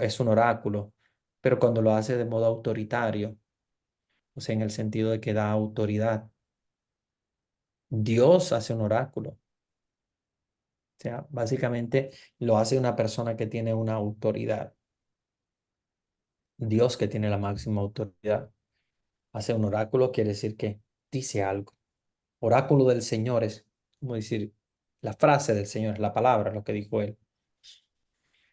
es un oráculo, pero cuando lo hace de modo autoritario, o sea, en el sentido de que da autoridad. Dios hace un oráculo. O sea, básicamente lo hace una persona que tiene una autoridad. Dios que tiene la máxima autoridad. Hace un oráculo quiere decir que dice algo. Oráculo del Señor es como decir la frase del Señor, es la palabra, lo que dijo él.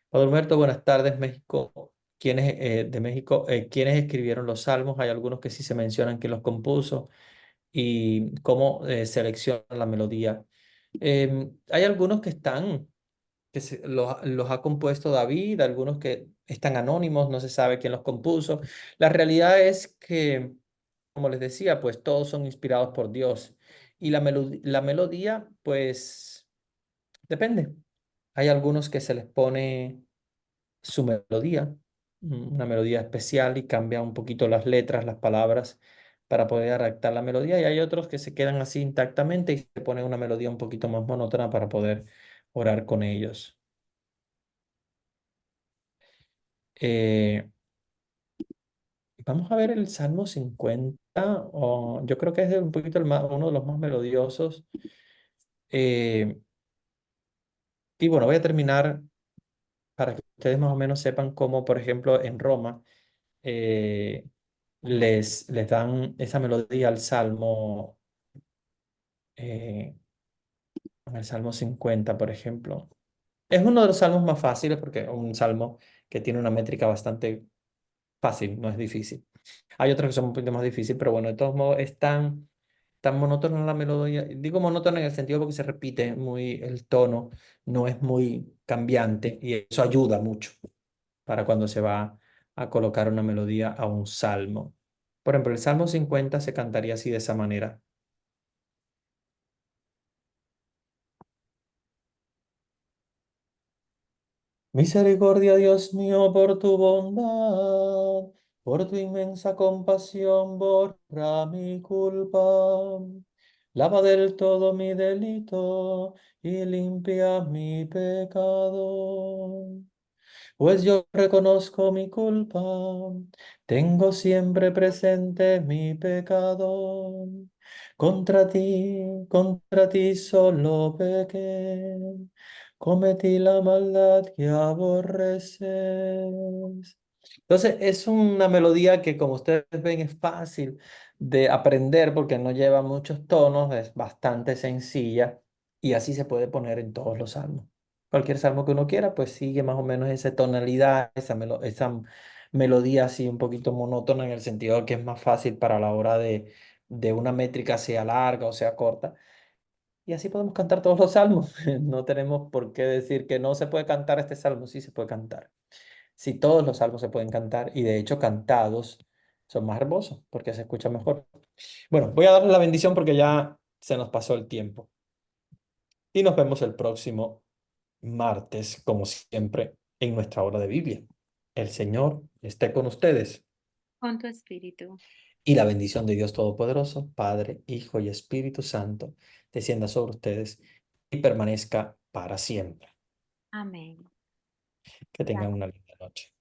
Padre Humberto, buenas tardes, México. ¿Quiénes de México? ¿Quiénes escribieron los salmos? Hay algunos que sí se mencionan que los compuso y cómo seleccionan la melodía. Hay algunos que están, los ha compuesto David, algunos que están anónimos, no se sabe quién los compuso. La realidad es que, como les decía, pues todos son inspirados por Dios. Y la melodía, pues depende. Hay algunos que se les pone su melodía, una melodía especial y cambia un poquito las letras, las palabras para poder adaptar la melodía. Y hay otros que se quedan así intactamente y se pone una melodía un poquito más monótona para poder orar con ellos. Eh, Vamos a ver el Salmo 50, o yo creo que es un poquito uno de los más melodiosos. Eh, y bueno, voy a terminar para que ustedes más o menos sepan cómo, por ejemplo, en Roma eh, les dan esa melodía al Salmo, eh, al Salmo 50, por ejemplo. Es uno de los salmos más fáciles porque es un salmo que tiene una métrica bastante fácil, no es difícil. Hay otros que son un poquito más difíciles, pero bueno, de todos modos es tan monótona la melodía. Digo monótona en el sentido porque se repite muy el tono, no es muy cambiante y eso ayuda mucho para cuando se va a colocar una melodía a un salmo. Por ejemplo, el Salmo 50 se cantaría así de esa manera. Misericordia, Dios mío, por tu bondad, por tu inmensa compasión, borra mi culpa. Lava del todo mi delito y limpia mi pecado. Pues yo reconozco mi culpa, tengo siempre presente mi pecado. Contra ti solo pequé, cometí la maldad que aborreces. Entonces es una melodía que como ustedes ven es fácil de aprender porque no lleva muchos tonos, es bastante sencilla y así se puede poner en todos los salmos. Cualquier salmo que uno quiera, pues sigue más o menos esa tonalidad, esa melodía así un poquito monótona en el sentido de que es más fácil para la hora de una métrica sea larga o sea corta. Y así podemos cantar todos los salmos. No tenemos por qué decir que no se puede cantar este salmo, sí se puede cantar. Sí, todos los salmos se pueden cantar y de hecho cantados son más hermosos porque se escucha mejor. Bueno, voy a darle la bendición porque ya se nos pasó el tiempo y nos vemos el próximo martes, como siempre, en nuestra hora de Biblia. El Señor esté con ustedes Con tu espíritu. y la bendición de Dios Todopoderoso, Padre, Hijo y Espíritu Santo, descienda sobre ustedes y permanezca para siempre. Amén. Que tengan una linda noche.